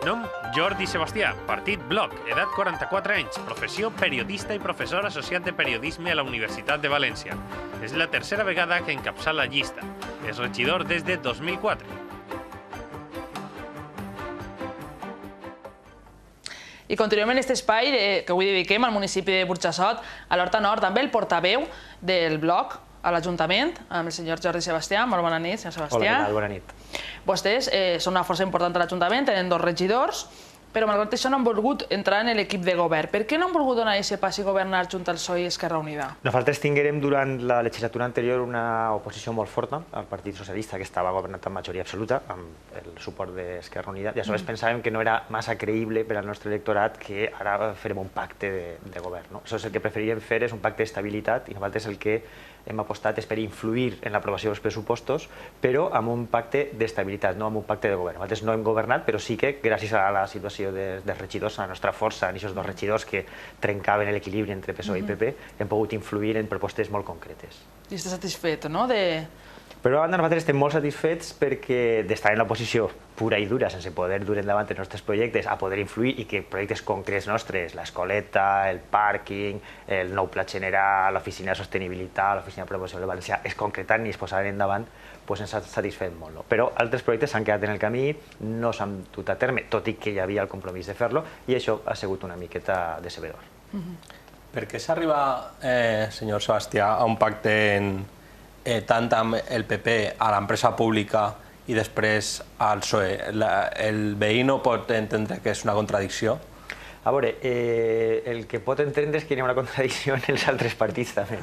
Nom Jordi Sebastià, partit Bloc, edat 44 anys, professió periodista i professor associat de periodisme a la Universitat de València. És la tercera vegada que encapçala la llista. És regidor des de 2004. I continuem en aquest espai que avui dediquem al municipi de Burjassot, a l'Horta Nord, amb el portaveu del Bloc a l'Ajuntament, amb el senyor Jordi Sebastià. Molt bona nit, senyor Sebastià. Hola, què tal? Bona nit. Vostès són una força important a l'Ajuntament, tenen 2 regidors, però malgrat això no han volgut entrar en l'equip de govern. Per què no han volgut donar aquest pas i governar junt al PSOE i Esquerra Unida? Nosaltres tinguérem durant la legislatura anterior una oposició molt forta al Partit Socialista, que estava governat amb majoria absoluta, amb el suport d'Esquerra Unida, i aleshores pensàvem que no era massa creïble per al nostre electorat que ara farem un pacte de govern. Aleshores, el que preferiríem fer és un pacte d'estabilitat, i nosaltres el que hem apostat és per influir en l'aprovació dels pressupostos, però amb un pacte d'estabilitat, no amb un pacte de govern. Nosaltres no hem governat, però sí que, gràcies a la situació dels regidors, a la nostra força, en aquests 2 regidors que trencaven l'equilibri entre PSOE i PP, hem pogut influir en propostes molt concretes. I està satisfet, no? Però a banda, nosaltres estem molt satisfets perquè d'estar en l'oposició pura i dura, sense poder dur endavant els nostres projectes, a poder influir i que projectes concrets nostres, l'escoleta, el pàrquing, el nou pla general, l'oficina de sostenibilitat, l'oficina de promoció del Valencià, es concreten i es posaran endavant, ens ha satisfet molt. Però altres projectes s'han quedat en el camí, no s'han dut a terme, tot i que hi havia el compromís de fer-lo, i això ha sigut una miqueta decebedor. Per què s'arriba, senyor Sebastià, a un pacte tant amb el PP, a l'empresa pública i després al PSOE? El veí no pot entendre que és una contradicció? A veure, el que pot entendre és que hi ha una contradicció en els altres partits també.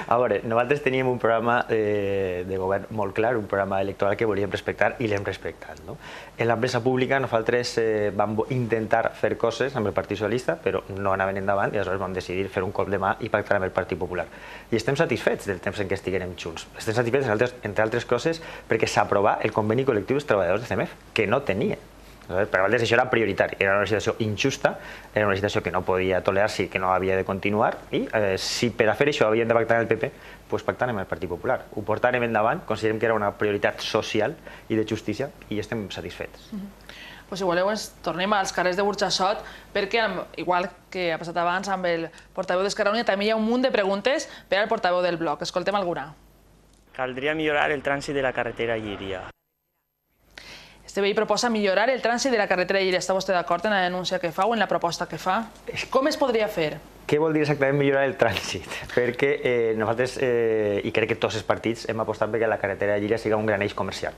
A veure, nosaltres teníem un programa de govern molt clar, un programa electoral que volíem respectar i l'hem respectat. En l'empresa pública nosaltres vam intentar fer coses amb el Partit Socialista, però no anaven endavant, i aleshores vam decidir fer un cop de mà i pactar amb el Partit Popular. I estem satisfets del temps en què estiguem junts. Estem satisfets, entre altres coses, perquè s'aprovà el conveni col·lectiu dels treballadors de CEMEF, que no tenia. Per nosaltres això era prioritari, era una situació injusta, era una situació que no podia tolerar-se i que no havia de continuar, i si per a fer això havien de pactar amb el PP, doncs pactarem amb el Partit Popular. Ho portarem endavant, considerem que era una prioritat social i de justícia, i estem satisfets. Si voleu, tornem als carrers de Burjassot, perquè, igual que ha passat abans amb el portaveu d'Esquerra Unida, també hi ha un munt de preguntes per al portaveu del Bloc. Escoltem alguna. Caldria millorar el trànsit de la carretera Llíria. Este veí proposa millorar el trànsit de la carretera Llíria. Està vostè d'acord en la denúncia que fa o en la proposta que fa? Com es podria fer? Què vol dir exactament millorar el trànsit? Perquè nosaltres, i crec que tots els partits, hem apostat perquè la carretera de Llíria sigui un gran eix comercial.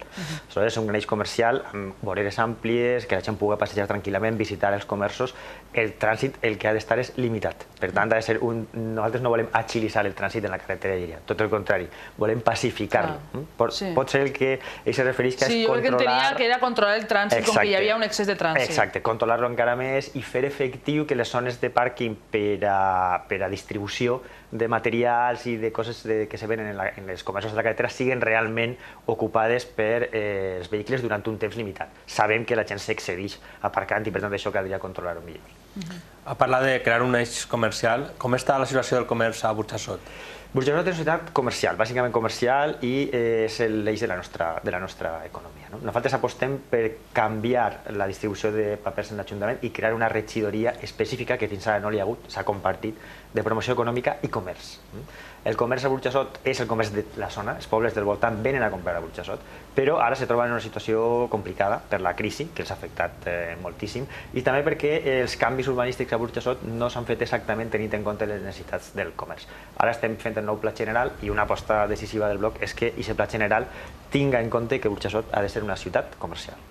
És un gran eix comercial amb voreres àmplies, que la gent pugui passejar tranquil·lament, visitar els comerços. El trànsit el que ha d'estar és limitat. Per tant, nosaltres no volem agilitzar el trànsit en la carretera de Llíria, tot el contrari, volem pacificar-lo. Pot ser el que ell se refereix que és controlar... Sí, jo crec que entenia que era controlar el trànsit, com que hi havia un excés de trànsit. Exacte, controlar-lo encara més i fer efectiu que les zones de pàrquing per a distribució de materials i de coses que se venen en els comerços de la carretera siguin realment ocupades per els vehicles durant un temps limitat. Sabem que la gent s'excedeix aparcant i per tant això caldria controlar-ho millor. A parlar de crear un eix comercial, com està la situació del comerç a Burjassot? Burjassot és una ciutat comercial, bàsicament comercial, i és l'eix de la nostra economia. Nosaltres apostem per canviar la distribució de papers en l'Ajuntament i crear una regidoria específica que fins ara no li ha hagut, s'ha compartit, de promoció econòmica i comerç. El comerç a Burjassot és el comerç de la zona, els pobles del voltant venen a comprar a Burjassot, però ara se troben en una situació complicada per la crisi, que els ha afectat moltíssim, i també perquè els canvis urbanístics a Burjassot no s'han fet exactament tenint en compte les necessitats del comerç. Ara estem fent el nou pla general i una aposta decisiva del Bloc és que aquest pla general tinga en compte que Burjassot ha de ser una ciutat comercial.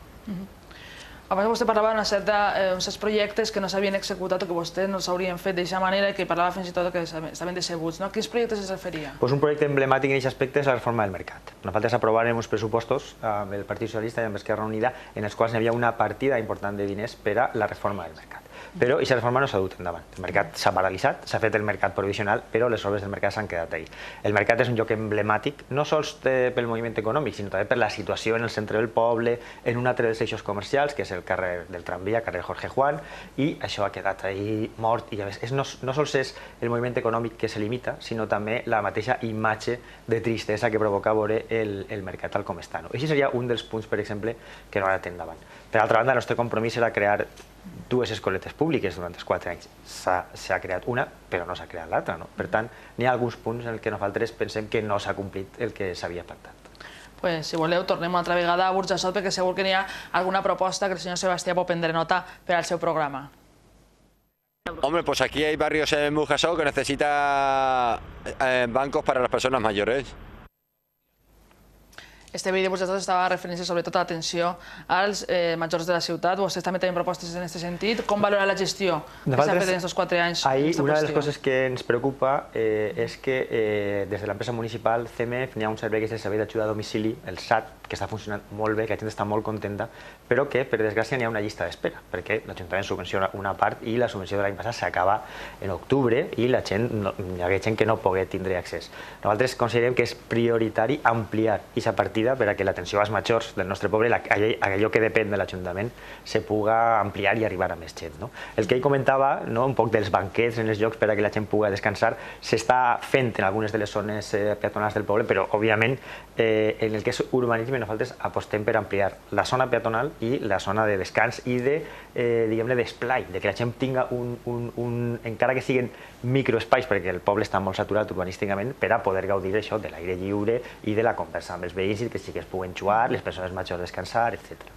Abans vostè parlava d'uns certs projectes que no s'havien executat o que vostès no s'haurien fet d'aquesta manera i que parlava fins i tot que estaven decebuts. A quins projectes es referia? Un projecte emblemàtic en aquest aspecte és la reforma del mercat. Nosaltres aprovarem uns pressupostos amb el Partit Socialista i amb Esquerra Unida en els quals hi havia una partida important de diners per a la reforma del mercat. Però aquesta reforma no s'ha dut endavant. El mercat s'ha paralitzat, s'ha fet el mercat provisional, però les obres del mercat s'han quedat ahí. El mercat és un lloc emblemàtic, no sols pel moviment econòmic, sinó també per la situació en el centre del poble, en un altre dels eixos comercials, que és el carrer del tramvia, carrer Jorge Juan, i això ha quedat ahí mort. I a més, no sols és el moviment econòmic que se limita, sinó també la mateixa imatge de tristesa que provoca veure el mercat tal com està. Això seria un dels punts, per exemple, que no ha d'anar endavant. Per altra banda, el nostre compromís era crear dues escoletes públiques durant els 4 anys. S'ha creat una, però no s'ha creat l'altra. Per tant, n'hi ha alguns punts en què nosaltres pensem que no s'ha complit el que s'havia pactat. Pues, si voleu, tornem una altra vegada a Burjassot, perquè segur que n'hi ha alguna proposta que el senyor Sebastià pot prendre nota per al seu programa. Hombre, pues aquí hay barrios en Burjassot que necesita bancos para las personas mayores. Este vídeo de Burjassot estava referint-se sobretot a l'atenció als majors de la ciutat. Vostès també tenen propostes en aquest sentit. Com valora la gestió que s'ha fet en aquests 4 anys? Una de les coses que ens preocupa és que des de l'empresa municipal CMF n'hi ha un servei que és el servei d'ajuda a domicili, el SAT, que està funcionant molt bé, que la gent està molt contenta, però que, per desgràcia, n'hi ha una llista d'espera, perquè l'Ajuntament subvenciona una part i la subvenció de l'any passat s'acaba en octubre i la gent, hi ha gent que no pogué tindre accés. Nosaltres considerem que és prioritari ampliar aquesta partida per a que l'atenció als majors del nostre poble, allò que depèn de l'Ajuntament, se puga ampliar i arribar a més gent. El que ell comentava, un poc dels banquets en els llocs per a que la gent pugui descansar, s'està fent en algunes de les zones peatonals del poble, però, òbviament, en el que és urbanisme, nosaltres apostem per ampliar la zona peatonal i la zona de descans i d'esplai, de que la gent tinga encara que siguin microespais, perquè el poble està molt saturat urbanísticament, per a poder gaudir això de l'aire lliure i de la conversa amb els veïns i que sí que es puguen jugar, les persones majors descansar, etc.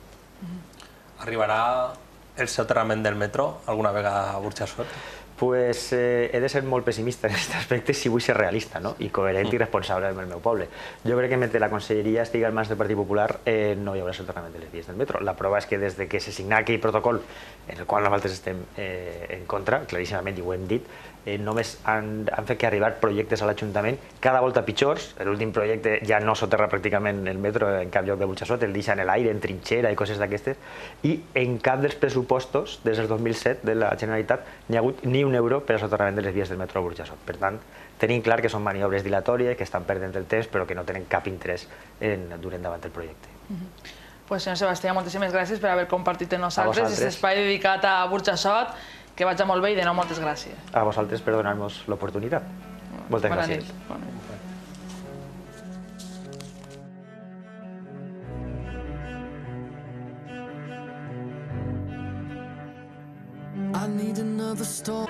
Arribarà el soterrament del metro alguna vegada a Burjassot? Pues he de ser molt pessimista en aquest aspecte si vull ser realista i coherent i responsable amb el meu poble. Jo crec que mentre la conselleria estigui en mans del Partit Popular no hi haurà soterrament de les vies del metro. La prova és que des que se signà aquell protocol, en el qual nosaltres estem en contra, claríssimament, i ho hem dit, només han fet que arribar projectes a l'Ajuntament cada volta pitjors. L'últim projecte ja no soterra pràcticament el metro en cap lloc de Burjassot, el deixa en l'aire, en trinxera i coses d'aquestes, i en cap dels pressupostos des del 2007 de la Generalitat n'hi ha hagut ni un euro per a soterrament de les vies del metro a Burjassot. Per tant, tenim clar que són maniobres dilatòries, que estan perdent el temps, però que no tenen cap interès en dur endavant el projecte. Pues, senyor Sebastià, moltíssimes gràcies per haver compartit amb nosaltres aquest espai dedicat a Burjassot. Que vagi molt bé i de nou moltes gràcies. A vosaltres per donar-nos l'oportunitat. Moltes gràcies. I need another storm.